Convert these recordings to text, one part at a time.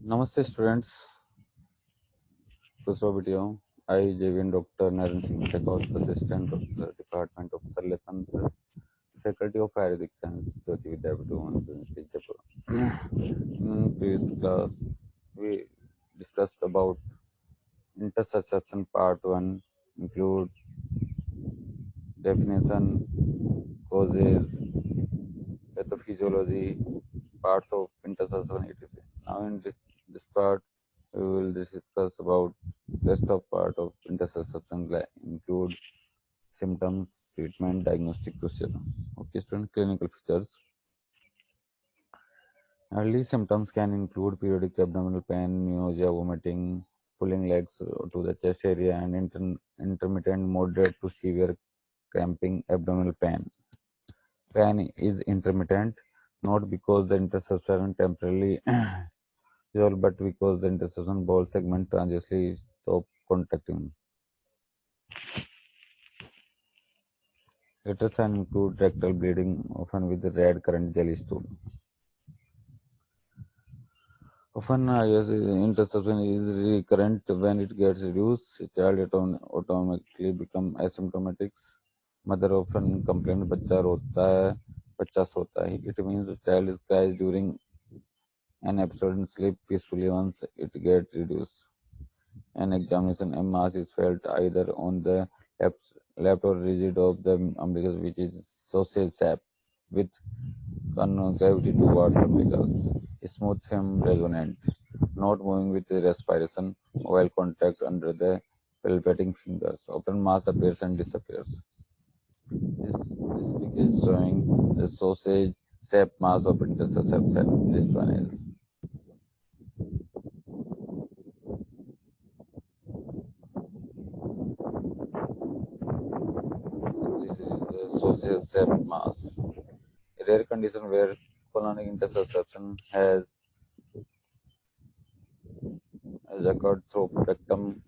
Namaste students, दूसरा video. I, JVN Dr. Naren Singh Shekhawat, Assistant of the Department of Shalya Tantra, Faculty of Ayurvedic Science, JAYOTI VIDYAPEETH, JAIPUR. In previous class, we discussed about intussusception part 1, include definition, causes, pathophysiology, parts of intussusception, etc. Now in this part, we will discuss about rest of part of intussusception include symptoms, treatment, diagnostic procedure. Okay, student, clinical features. Early symptoms can include periodic abdominal pain, nausea, vomiting, pulling legs to the chest area, and intermittent moderate to severe cramping abdominal pain. Pain is intermittent, not because the interstitial temporarily resolve, but because the interstitial bowel segment transiently stop contracting. Later signs include rectal bleeding, often with red currant jelly stool. Often, interception is recurrent. When it gets reduced, the child automatically become asymptomatic. Mother often complains, "बच्चा रोता है, बच्चा सोता है." It means the child is cries during an episode and sleep peacefully once it gets reduced. An examination, a mass is felt either on the left or rigid of the umbilicus, which is sausage shape with concavity towards umbilicus. Smooth film resonant, not moving with the respiration, while contact under the palpating fingers. Often mass appears and disappears. This pic is showing the sausage shape mass of intussusception. This one is. This is the sausage shape mass. A rare condition where colonic intussusception has occurred through rectum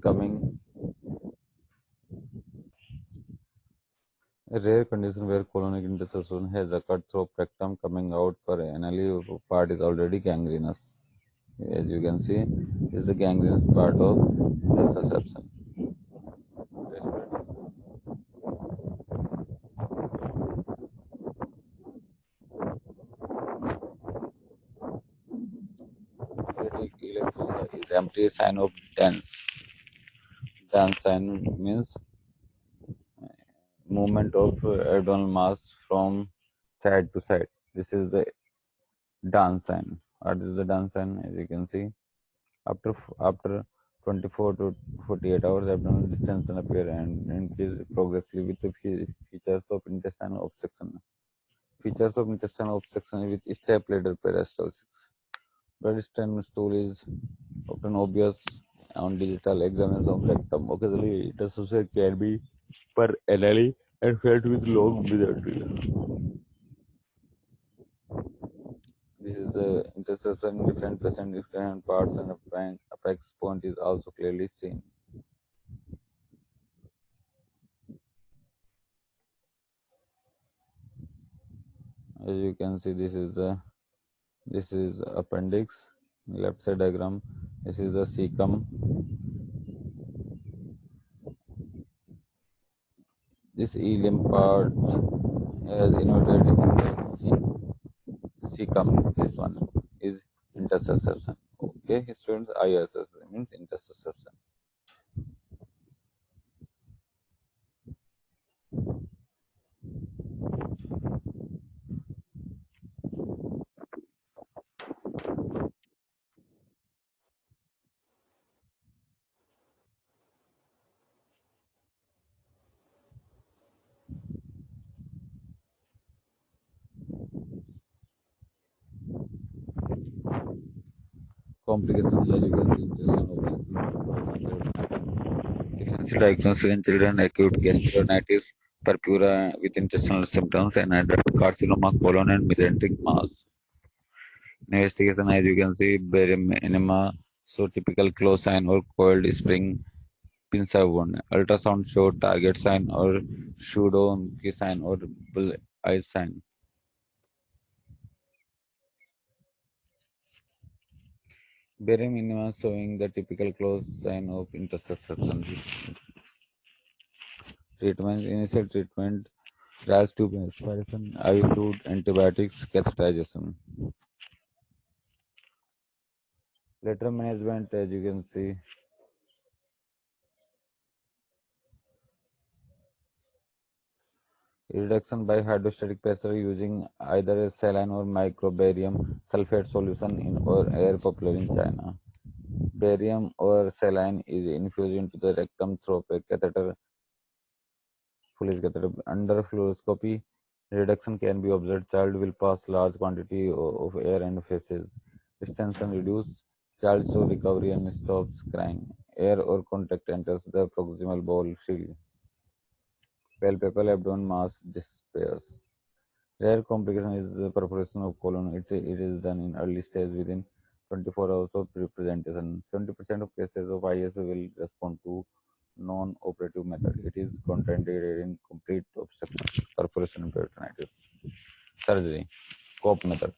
coming. A rare condition where colonic intercession has occurred through rectum coming out for anally part is already gangrenous. As you can see, this is the gangrenous part of intercession. Is empty sign of dense. Dense sign means movement of abdominal mass from side to side. This is the dance sign. What is the dance sign? As you can see, after 24 to 48 hours, abdominal distension appear and increase progressively with the features of intestinal obstruction. Features of intestinal obstruction with step-ladder peristalsis. Blood-stained stool is often obvious on digital examination of rectum. Occasionally, it associated can be per anally and felt with long mesothelioma. This is the intersection in different present different parts and the apex point is also clearly seen. As you can see, this is appendix, left side diagram. This is the cecum. This ileum part is inverted in the cecum. This one is intersusception. Okay, students, ISS means intersusception. Complications, as you can see, differential diagnosis in children, acute gastronitis, purpura with intestinal symptoms, and adult carcinoma, colon and mesenteric mass. Investigation, as you can see, barium enema, so typical claw sign or coiled spring pincer wound. Ultrasound show target sign or pseudo sign or bull eye sign. Bare minimum showing the typical close sign of intussusception. Treatment initial treatment trials tube aspiration, IV fluid, antibiotics, catheterization. Later management, as you can see, reduction by hydrostatic pressure using either a saline or microbarium sulfate solution in or air popular in China. Barium or saline is infused into the rectum through a catheter, Fully's catheter. Under fluoroscopy, reduction can be observed. Child will pass large quantity of air and faces. Distension reduced. Child show recovery and stops crying. Air or contact enters the proximal bowel freely. Palpable abdomen mass disappears. Rare complication is the perforation of colon. It is done in early stage within 24 hours of presentation. 70% of cases of IS will respond to non-operative method. It is contraindicated in complete obstruction, perforation, and peritonitis. Surgery, COPE method.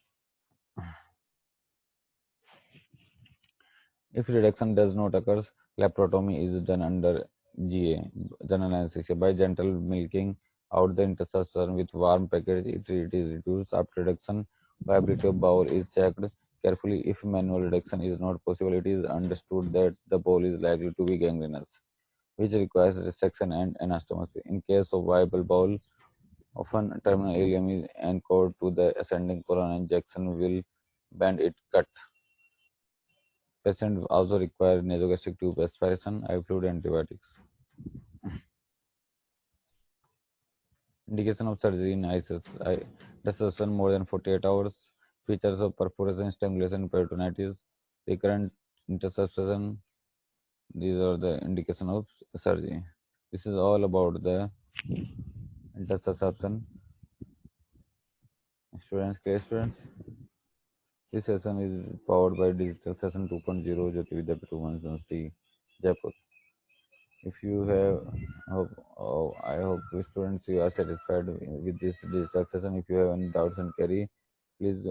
If reduction does not occur, laparotomy is done under GA, general anesthesia, by gentle milking out the interstitium with warm package. It is reduced. After reduction, viability of bowel is checked carefully. If manual reduction is not possible, it is understood that the bowel is likely to be gangrenous, which requires resection and anastomosis. In case of viable bowel, often terminal ileum is anchored to the ascending colon and injection will bend it cut. Patients also require nasogastric tube aspiration, eye fluid, antibiotics. Indication of surgery in ISIS. Resuscitation more than 48 hours. Features of perforation, strangulation, peritonitis, recurrent intersuscitation. These are the indication of surgery. This is all about the intersuscitation. Students. This session is powered by Digital Session 2.0, JAYOTI VIDYAPEETH Women's University, Jaipur. If you have, I hope students you are satisfied with this digital session. If you have any doubts and query, please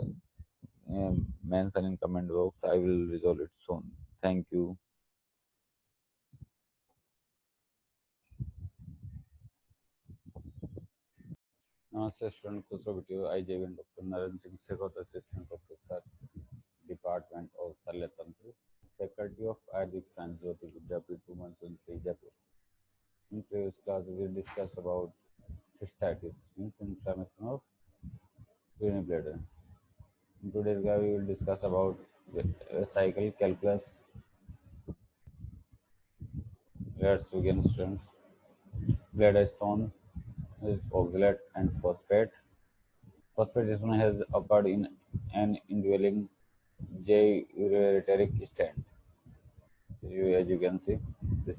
mention in comment box. I will resolve it soon. Thank you. Namaste student Kusro I JV Dr. Naren Singh Sekhot, Assistant Professor, Department of Shalya Tantra, Faculty of Ayurvedic Science, JAYOTI VIDYAPEETH Women's University, Jaipur. In previous class, we discussed about cystitis, means inflammation of urinary bladder. In today's class, we will discuss about cycle calculus. Let's begin, students. Bladder stone is oxalate and phosphate. Phosphate stone has occurred in an indwelling J stent. As you can see, this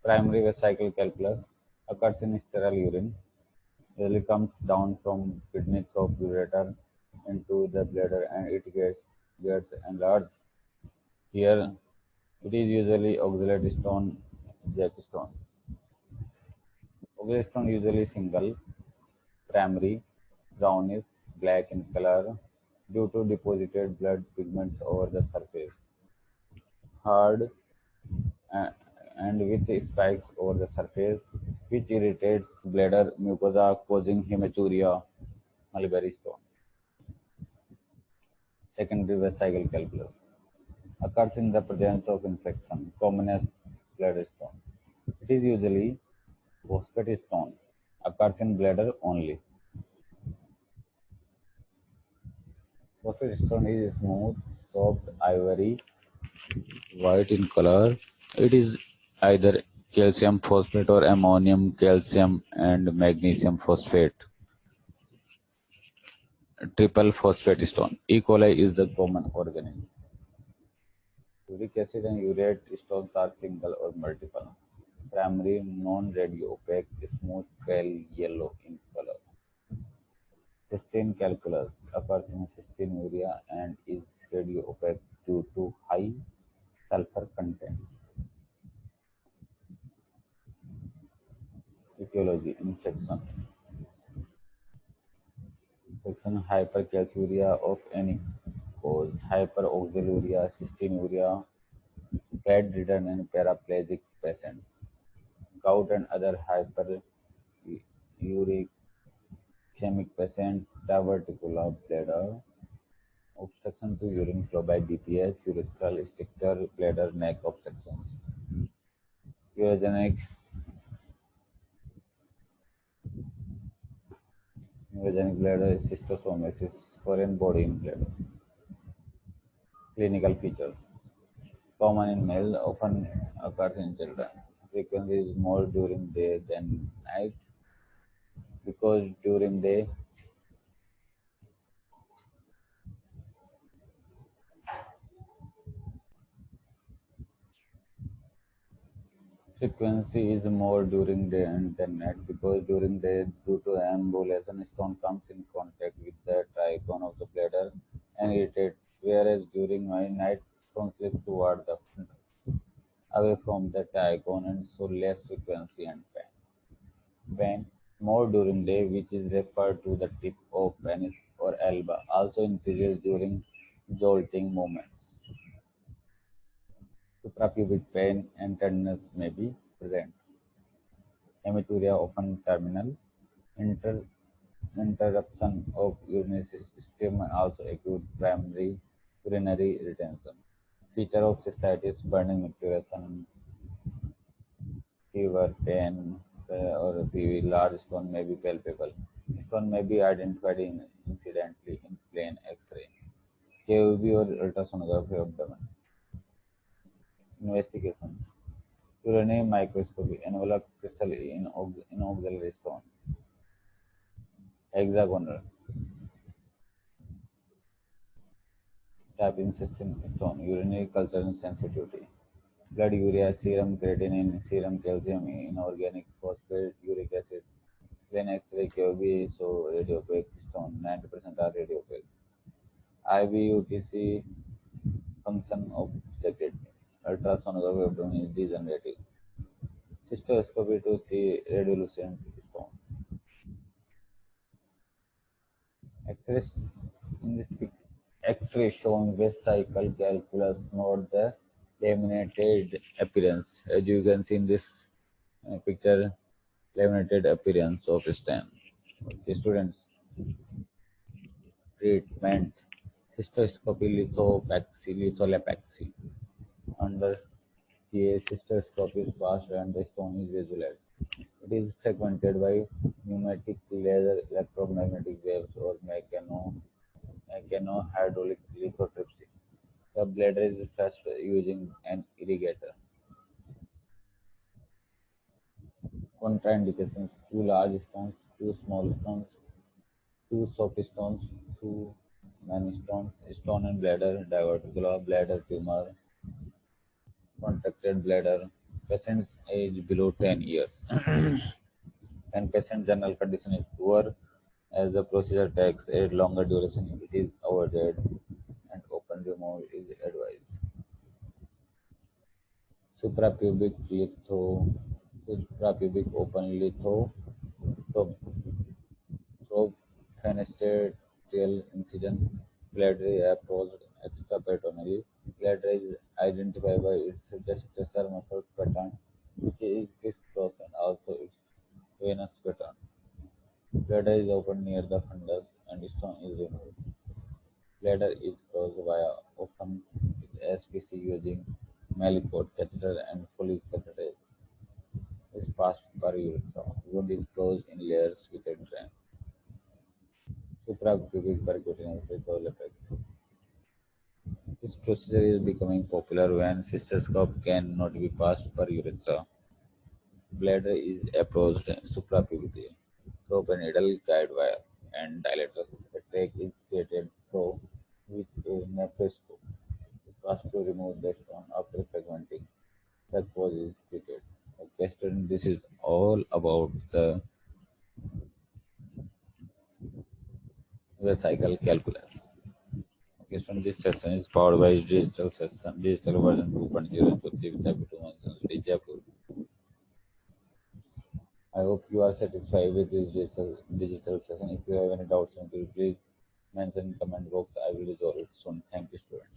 primary vesicle calculus occurs in sterile urine. Usually comes down from kidneys of ureter into the bladder and it gets enlarged. Here it is usually oxalate stone, jack stone. Oxalate stone usually single, primary, brownish black in color due to deposited blood pigments over the surface. Hard uh, and with spikes over the surface, which irritates bladder mucosa, causing hematuria, mulberry stone. Secondary vesicle calculus occurs in the presence of infection, commonest bladder stone. It is usually phosphate stone, occurs in bladder only. Phosphate stone is smooth, soft, ivory, white in color. It is either calcium phosphate or ammonium, calcium, and magnesium phosphate. Triple phosphate stone. E. coli is the common organism. Uric acid and urate stones are single or multiple. Primary, non-radio-opaque, smooth, pale yellow in color. Cystine calculus occurs in cystinuria and is radio-opaque due to high sulfur content. Etiology: infection. Infection, hypercalciuria of any cause, hyperoxaluria, cystinuria, bedridden and paraplegic patients, gout and other hyperuricemic patients, diverticular bladder, obstruction to urine flow by BPH, urethral stricture, bladder neck obstruction, urogenic, urogenic bladder schistosomiasis, foreign body in bladder. Clinical features. Common in male, often occurs in children. Frequency is more during day than night because during day frequency is more during day and than night because during day due to ambulation stone comes in contact with the tricone of the bladder and irritates, whereas during night stone slips toward the fundus away from the tricone and so less frequency and pain. Pain more during day, which is referred to the tip of penis or elbow, also increases during jolting movements. Suprapubic pain and tenderness may be present. Hematuria often terminal. Inter- Interruption of urinary system and also acute primary urinary retention. Feature of cystitis, burning maturation, fever, pain, or PV, large stone may be palpable. Stone may be identified incidentally in plain X-ray, KUB or ultrasonography of abdomen. Investigations. Urinary microscopy, envelope crystal in auxiliary stone. Hexagonal. Tapping system stone. Urinary culture and sensitivity. Blood urea, serum creatinine, serum calcium, inorganic phosphate, uric acid. Plain X-ray KUB so radiopaque stone. 90% are radiopaque. IVUTC function of the kidney. Ultrasonography of abdomen is degenerative. Cystoscopy to see radiolucent stone. X-ray in this X-ray showing vesicle calculus, note the laminated appearance. As you can see in this picture, laminated appearance of stem. Okay, students, treatment. Cystoscopy, litholepexy. Under CA, cystoscopy is passed and the stone is visualized. It is frequented by pneumatic laser electromagnetic waves or mechanohydraulic lithotripsy. The bladder is flushed using an irrigator. Contraindications: two large stones, two small stones, two soft stones, two many stones, stone in bladder, diverticular bladder tumor, contracted bladder, patient's age below 10 years, and patient general condition is poor as the procedure takes a longer duration, it is avoided and open removal is advised. Suprapubic litho, suprapubic open litho, fenestrial incision, bladder approached extraperitoneally. Bladder is identified by its diastematic muscle pattern, which is crisscross and also its venous pattern. Bladder is opened near the fundus and stone is removed. Bladder is closed via often with SPC using Maliport catheter and Foley's catheter is passed per urethra. Wound is closed in layers with a drain. Suprapubic percutaneous lithotripsy. This procedure is becoming popular when cystoscope cannot be passed per urethra. Bladder is approached suprapubically through a needle guide wire and dilator. A track is created through with a nephroscope. It passed to remove the stone after fragmenting. The cause is treated. Okay, student, this is all about the vesicle calculus. Okay, student, this session is powered by digital version 2.0 with Jaipur. I hope you are satisfied with this digital session. If you have any doubts, please mention in comment box. I will resolve it soon. Thank you, students.